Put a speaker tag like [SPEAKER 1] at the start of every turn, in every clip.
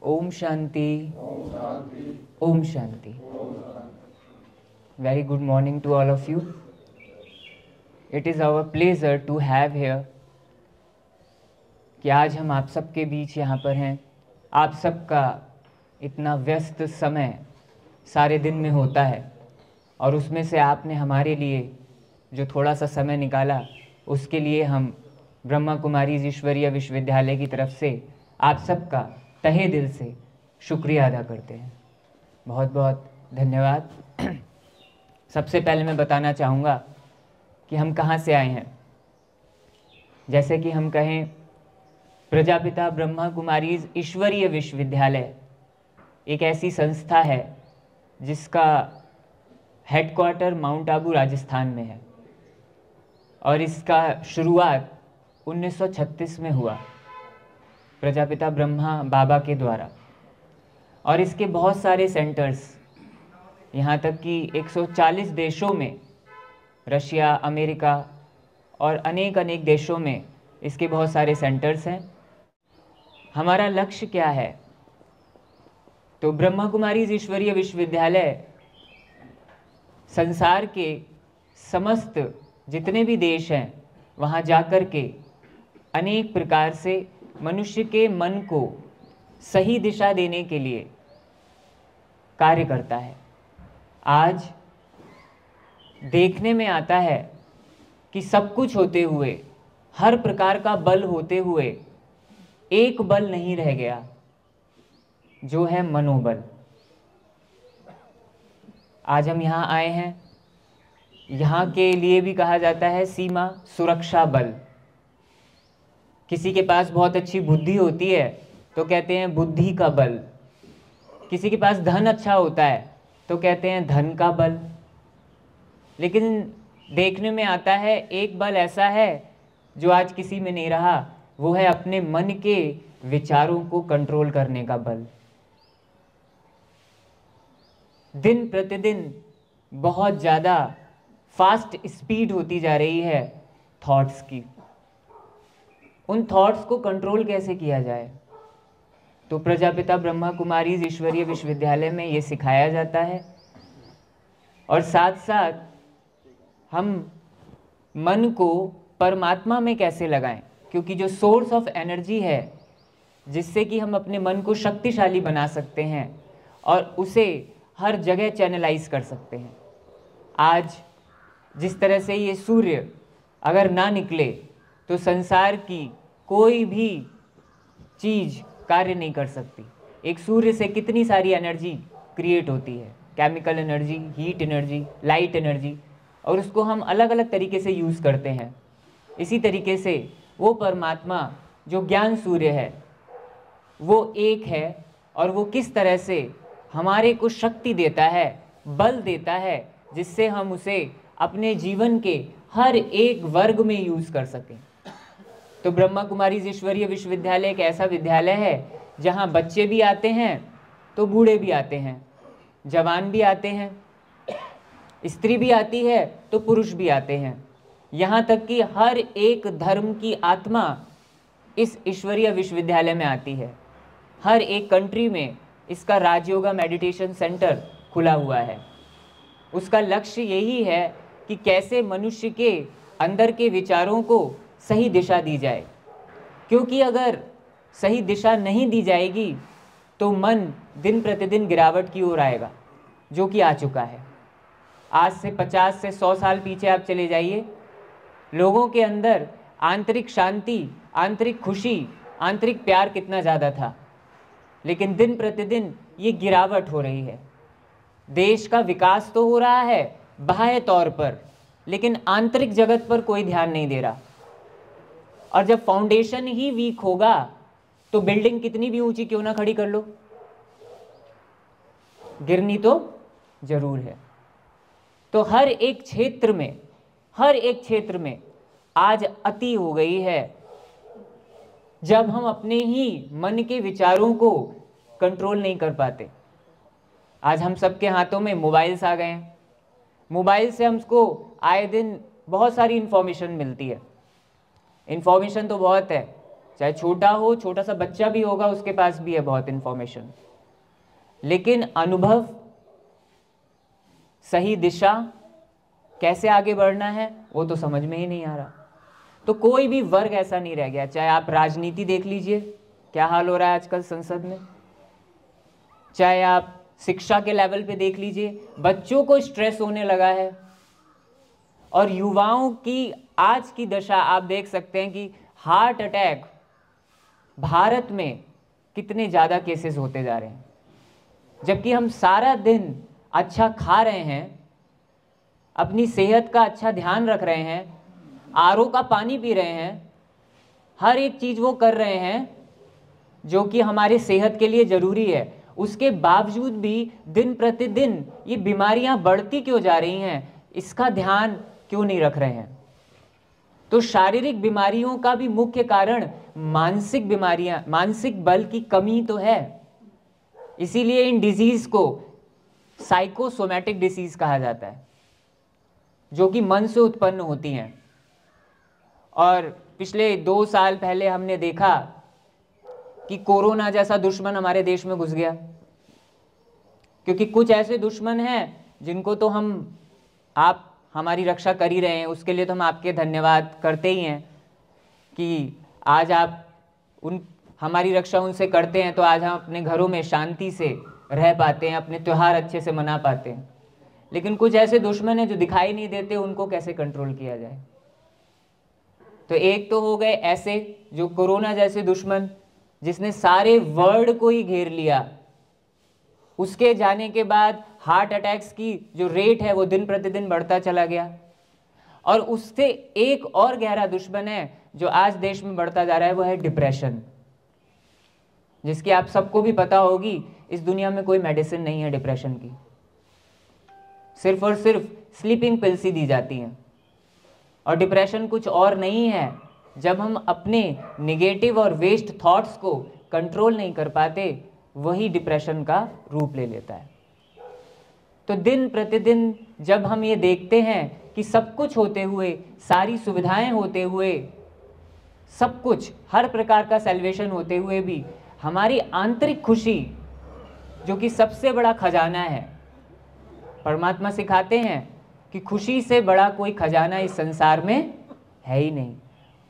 [SPEAKER 1] Om Shanti, Om Shanti. Very good morning to all of you. It is our pleasure to have here कि आज हम आप सबके बीच यहाँ पर हैं। आप सबका इतना व्यस्त समय सारे दिन में होता है और उसमें से आपने हमारे लिए जो थोड़ा सा समय निकाला, उसके लिए हम ब्रह्मा कुमारीज ईश्वरीय विश्वविद्यालय की तरफ से आप सबका तहे दिल से शुक्रिया अदा करते हैं। बहुत बहुत धन्यवाद। सबसे पहले मैं बताना चाहूँगा कि हम कहाँ से आए हैं। जैसे कि हम कहें, प्रजापिता ब्रह्मा कुमारीज ईश्वरीय विश्वविद्यालय एक ऐसी संस्था है जिसका हेडक्वार्टर माउंट आबू राजस्थान में है और इसका शुरुआत 1936 में हुआ प्रजापिता ब्रह्मा बाबा के द्वारा। और इसके बहुत सारे सेंटर्स, यहाँ तक कि 140 देशों में, रशिया, अमेरिका और अनेक अनेक देशों में इसके बहुत सारे सेंटर्स हैं। हमारा लक्ष्य क्या है? तो ब्रह्मा कुमारीज ईश्वरीय विश्वविद्यालय संसार के समस्त जितने भी देश हैं वहाँ जाकर के अनेक प्रकार से मनुष्य के मन को सही दिशा देने के लिए कार्य करता है। आज देखने में आता है कि सब कुछ होते हुए, हर प्रकार का बल होते हुए, एक बल नहीं रह गया, जो है मनोबल। आज हम यहाँ आए हैं, यहाँ के लिए भी कहा जाता है सीमा सुरक्षा बल। किसी के पास बहुत अच्छी बुद्धि होती है तो कहते हैं बुद्धि का बल। किसी के पास धन अच्छा होता है तो कहते हैं धन का बल। लेकिन देखने में आता है एक बल ऐसा है जो आज किसी में नहीं रहा, वो है अपने मन के विचारों को कंट्रोल करने का बल। दिन प्रतिदिन बहुत ज़्यादा फास्ट स्पीड होती जा रही है थॉट्स की। उन थॉट्स को कंट्रोल कैसे किया जाए? तो प्रजापिता ब्रह्मा कुमारीज ईश्वरीय विश्वविद्यालय में ये सिखाया जाता है। और साथ साथ हम मन को परमात्मा में कैसे लगाएं, क्योंकि जो सोर्स ऑफ एनर्जी है जिससे कि हम अपने मन को शक्तिशाली बना सकते हैं और उसे हर जगह चैनलाइज कर सकते हैं। आज जिस तरह से ये सूर्य अगर ना निकले तो संसार की कोई भी चीज़ कार्य नहीं कर सकती। एक सूर्य से कितनी सारी एनर्जी क्रिएट होती है, chemical energy, heat energy, light energy, और उसको हम अलग अलग तरीके से यूज़ करते हैं। इसी तरीके से वो परमात्मा जो ज्ञान सूर्य है वो एक है, और वो किस तरह से हमारे को शक्ति देता है, बल देता है, जिससे हम उसे अपने जीवन के हर एक वर्ग में यूज़ कर सकें। तो ब्रह्मा कुमारीज ईश्वरीय विश्वविद्यालय एक ऐसा विद्यालय है जहाँ बच्चे भी आते हैं तो बूढ़े भी आते हैं, जवान भी आते हैं, स्त्री भी आती है तो पुरुष भी आते हैं। यहाँ तक कि हर एक धर्म की आत्मा इस ईश्वरीय विश्वविद्यालय में आती है। हर एक कंट्री में इसका राजयोगा मेडिटेशन सेंटर खुला हुआ है। उसका लक्ष्य यही है कि कैसे मनुष्य के अंदर के विचारों को सही दिशा दी जाए, क्योंकि अगर सही दिशा नहीं दी जाएगी तो मन दिन प्रतिदिन गिरावट की ओर आएगा, जो कि आ चुका है। आज से 50 से 100 साल पीछे आप चले जाइए, लोगों के अंदर आंतरिक शांति, आंतरिक खुशी, आंतरिक प्यार कितना ज़्यादा था। लेकिन दिन प्रतिदिन ये गिरावट हो रही है। देश का विकास तो हो रहा है बाह्य तौर पर, लेकिन आंतरिक जगत पर कोई ध्यान नहीं दे रहा। और जब फाउंडेशन ही वीक होगा तो बिल्डिंग कितनी भी ऊंची क्यों ना खड़ी कर लो, गिरनी तो जरूर है। तो हर एक क्षेत्र में आज अति हो गई है। जब हम अपने ही मन के विचारों को कंट्रोल नहीं कर पाते। आज हम सबके हाथों में मोबाइल्स आ गए हैं। मोबाइल से हमको आए दिन बहुत सारी इन्फॉर्मेशन मिलती है। इन्फॉर्मेशन तो बहुत है, चाहे छोटा हो, छोटा सा बच्चा भी होगा, उसके पास भी है बहुत इंफॉर्मेशन, लेकिन अनुभव, सही दिशा, कैसे आगे बढ़ना है, वो तो समझ में ही नहीं आ रहा। तो कोई भी वर्ग ऐसा नहीं रह गया, चाहे आप राजनीति देख लीजिए, क्या हाल हो रहा है आजकल संसद में, चाहे आप शिक्षा के लेवल पे देख लीजिए, बच्चों को स्ट्रेस होने लगा है। और युवाओं की आज की दशा आप देख सकते हैं कि हार्ट अटैक भारत में कितने ज़्यादा केसेस होते जा रहे हैं, जबकि हम सारा दिन अच्छा खा रहे हैं, अपनी सेहत का अच्छा ध्यान रख रहे हैं, आरओ का पानी पी रहे हैं, हर एक चीज़ वो कर रहे हैं जो कि हमारे सेहत के लिए ज़रूरी है। उसके बावजूद भी दिन प्रतिदिन ये बीमारियां बढ़ती क्यों जा रही हैं, इसका ध्यान क्यों नहीं रख रहे हैं। तो शारीरिक बीमारियों का भी मुख्य कारण मानसिक बीमारियां, मानसिक बल की कमी तो है। इसीलिए इन डिजीज को साइकोसोमैटिक डिसीज कहा जाता है, जो कि मन से उत्पन्न होती हैं। और पिछले 2 साल पहले हमने देखा कि कोरोना जैसा दुश्मन हमारे देश में घुस गया, क्योंकि कुछ ऐसे दुश्मन हैं जिनको तो आप हमारी रक्षा कर ही रहे हैं, उसके लिए तो हम आपके धन्यवाद करते ही हैं कि आज आप हमारी रक्षा उनसे करते हैं, तो आज हम अपने घरों में शांति से रह पाते हैं, अपने त्यौहार अच्छे से मना पाते हैं। लेकिन कुछ ऐसे दुश्मन हैं जो दिखाई नहीं देते, उनको कैसे कंट्रोल किया जाए। तो एक तो हो गए ऐसे जो कोरोना जैसे दुश्मन, जिसने सारे वर्ल्ड को ही घेर लिया। उसके जाने के बाद हार्ट अटैक्स की जो रेट है वो दिन प्रतिदिन बढ़ता चला गया। और उससे एक और गहरा दुश्मन है जो आज देश में बढ़ता जा रहा है, वो है डिप्रेशन, जिसकी आप सबको भी पता होगी। इस दुनिया में कोई मेडिसिन नहीं है डिप्रेशन की, सिर्फ और सिर्फ स्लीपिंग पिल्स ही दी जाती हैं। और डिप्रेशन कुछ और नहीं है, जब हम अपने निगेटिव और वेस्ट थॉट्स को कंट्रोल नहीं कर पाते, वही डिप्रेशन का रूप ले लेता है। तो दिन प्रतिदिन जब हम ये देखते हैं कि सब कुछ होते हुए, सारी सुविधाएं होते हुए, सब कुछ, हर प्रकार का सेल्वेशन होते हुए भी हमारी आंतरिक खुशी, जो कि सबसे बड़ा खजाना है, परमात्मा सिखाते हैं कि खुशी से बड़ा कोई खजाना इस संसार में है ही नहीं,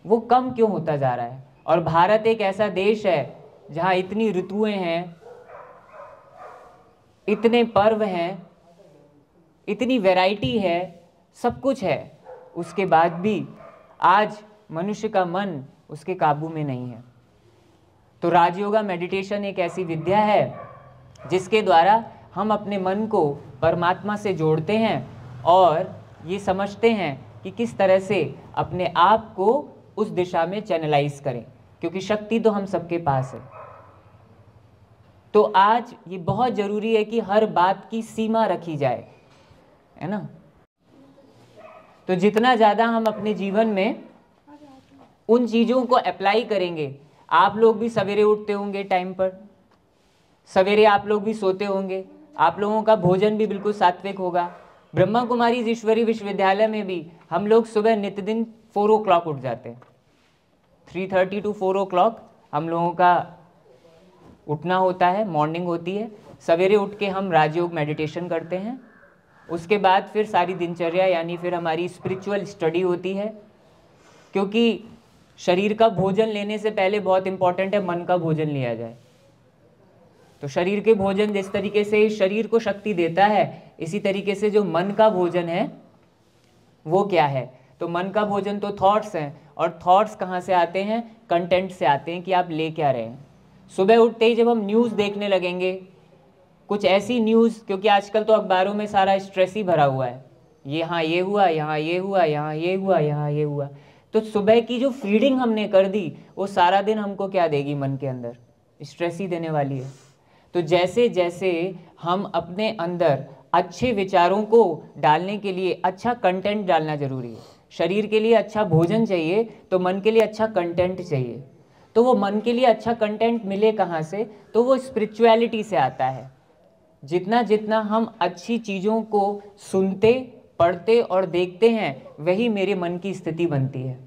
[SPEAKER 1] वो कम क्यों होता जा रहा है। और भारत एक ऐसा देश है जहाँ इतनी ऋतुएं हैं, इतने पर्व हैं, इतनी वैरायटी है, सब कुछ है, उसके बाद भी आज मनुष्य का मन उसके काबू में नहीं है। तो राजयोगा मेडिटेशन एक ऐसी विद्या है जिसके द्वारा हम अपने मन को परमात्मा से जोड़ते हैं और ये समझते हैं कि किस तरह से अपने आप को उस दिशा में चैनलाइज करें, क्योंकि शक्ति तो हम सबके पास है। तो आज ये बहुत ज़रूरी है कि हर बात की सीमा रखी जाए, है ना। तो जितना ज़्यादा हम अपने जीवन में उन चीज़ों को अप्लाई करेंगे, आप लोग भी सवेरे उठते होंगे टाइम पर, सवेरे आप लोग भी सोते होंगे, आप लोगों का भोजन भी बिल्कुल सात्विक होगा। ब्रह्मा कुमारी ईश्वरी विश्वविद्यालय में भी हम लोग सुबह नित्यदिन 4 o'clock उठ जाते हैं, 3:30 to 4 o'clock हम लोगों का उठना होता है, मॉर्निंग होती है। सवेरे उठ के हम राजयोग मेडिटेशन करते हैं, उसके बाद फिर सारी दिनचर्या यानी फिर हमारी स्पिरिचुअल स्टडी होती है, क्योंकि शरीर का भोजन लेने से पहले बहुत इंपॉर्टेंट है मन का भोजन लिया जाए। तो शरीर के भोजन जिस तरीके से शरीर को शक्ति देता है, इसी तरीके से जो मन का भोजन है वो क्या है, तो मन का भोजन तो थॉट्स हैं। और थॉट्स कहाँ से आते हैं, कंटेंट से आते हैं कि आप ले क्या रहे हैं। सुबह उठते ही जब हम न्यूज़ देखने लगेंगे, कुछ ऐसी न्यूज़, क्योंकि आजकल तो अखबारों में सारा स्ट्रेस ही भरा हुआ है, यहाँ ये हुआ, यहाँ ये हुआ, यहाँ ये हुआ, यहाँ ये हुआ। तो सुबह की जो फीडिंग हमने कर दी, वो सारा दिन हमको क्या देगी, मन के अंदर स्ट्रेस ही देने वाली है। तो जैसे जैसे हम अपने अंदर अच्छे विचारों को डालने के लिए अच्छा कंटेंट डालना जरूरी है। शरीर के लिए अच्छा भोजन चाहिए तो मन के लिए अच्छा कंटेंट चाहिए। तो वो मन के लिए अच्छा कंटेंट मिले कहाँ से, तो वो स्पिरिचुअलिटी से आता है। जितना जितना हम अच्छी चीज़ों को सुनते, पढ़ते और देखते हैं, वही मेरे मन की स्थिति बनती है।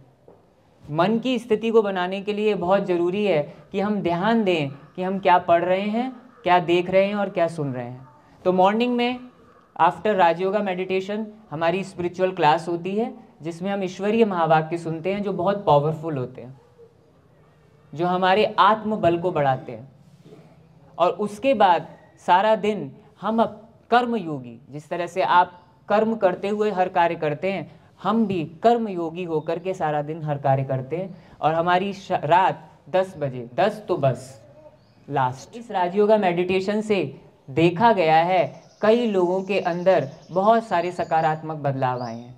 [SPEAKER 1] मन की स्थिति को बनाने के लिए बहुत ज़रूरी है कि हम ध्यान दें कि हम क्या पढ़ रहे हैं, क्या देख रहे हैं और क्या सुन रहे हैं। तो मॉर्निंग में आफ्टर राजयोगा मेडिटेशन हमारी स्पिरिचुअल क्लास होती है, जिसमें हम ईश्वरीय महावाक्य सुनते हैं जो बहुत पावरफुल होते हैं, जो हमारे आत्मबल को बढ़ाते हैं। और उसके बाद सारा दिन हम अब कर्म योगी, जिस तरह से आप कर्म करते हुए हर कार्य करते हैं, हम भी कर्म योगी होकर के सारा दिन हर कार्य करते हैं। और हमारी रात 10 बजे, 10 तो बस लास्ट। इस राजयोगा मेडिटेशन से देखा गया है कई लोगों के अंदर बहुत सारे सकारात्मक बदलाव आए हैं,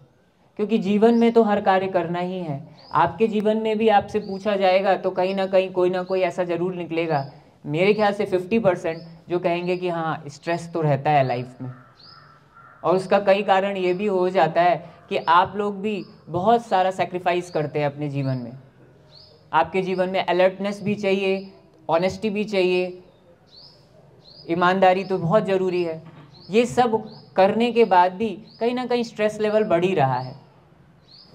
[SPEAKER 1] क्योंकि जीवन में तो हर कार्य करना ही है। आपके जीवन में भी आपसे पूछा जाएगा तो कहीं ना कहीं कोई ना कोई ऐसा ज़रूर निकलेगा, मेरे ख्याल से 50% जो कहेंगे कि हाँ स्ट्रेस तो रहता है लाइफ में। और उसका कई कारण ये भी हो जाता है कि आप लोग भी बहुत सारा सेक्रीफाइस करते हैं अपने जीवन में। आपके जीवन में अलर्टनेस भी चाहिए, ऑनेस्टी भी चाहिए, ईमानदारी तो बहुत ज़रूरी है। ये सब करने के बाद भी कहीं ना कहीं स्ट्रेस लेवल बढ़ ही रहा है।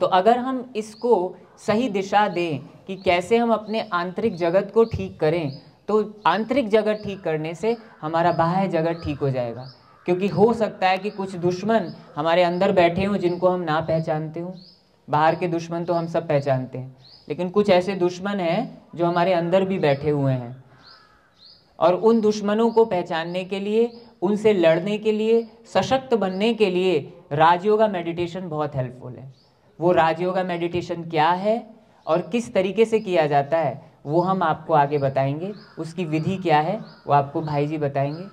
[SPEAKER 1] तो अगर हम इसको सही दिशा दें कि कैसे हम अपने आंतरिक जगत को ठीक करें, तो आंतरिक जगत ठीक करने से हमारा बाह्य जगत ठीक हो जाएगा। क्योंकि हो सकता है कि कुछ दुश्मन हमारे अंदर बैठे हों जिनको हम ना पहचानते हों। बाहर के दुश्मन तो हम सब पहचानते हैं, लेकिन कुछ ऐसे दुश्मन हैं जो हमारे अंदर भी बैठे हुए हैं। और उन दुश्मनों को पहचानने के लिए, उनसे लड़ने के लिए, सशक्त बनने के लिए राजयोगा मेडिटेशन बहुत हेल्पफुल है। वो राजयोगा मेडिटेशन क्या है और किस तरीके से किया जाता है वो हम आपको आगे बताएंगे। उसकी विधि क्या है वो आपको भाई जी बताएंगे।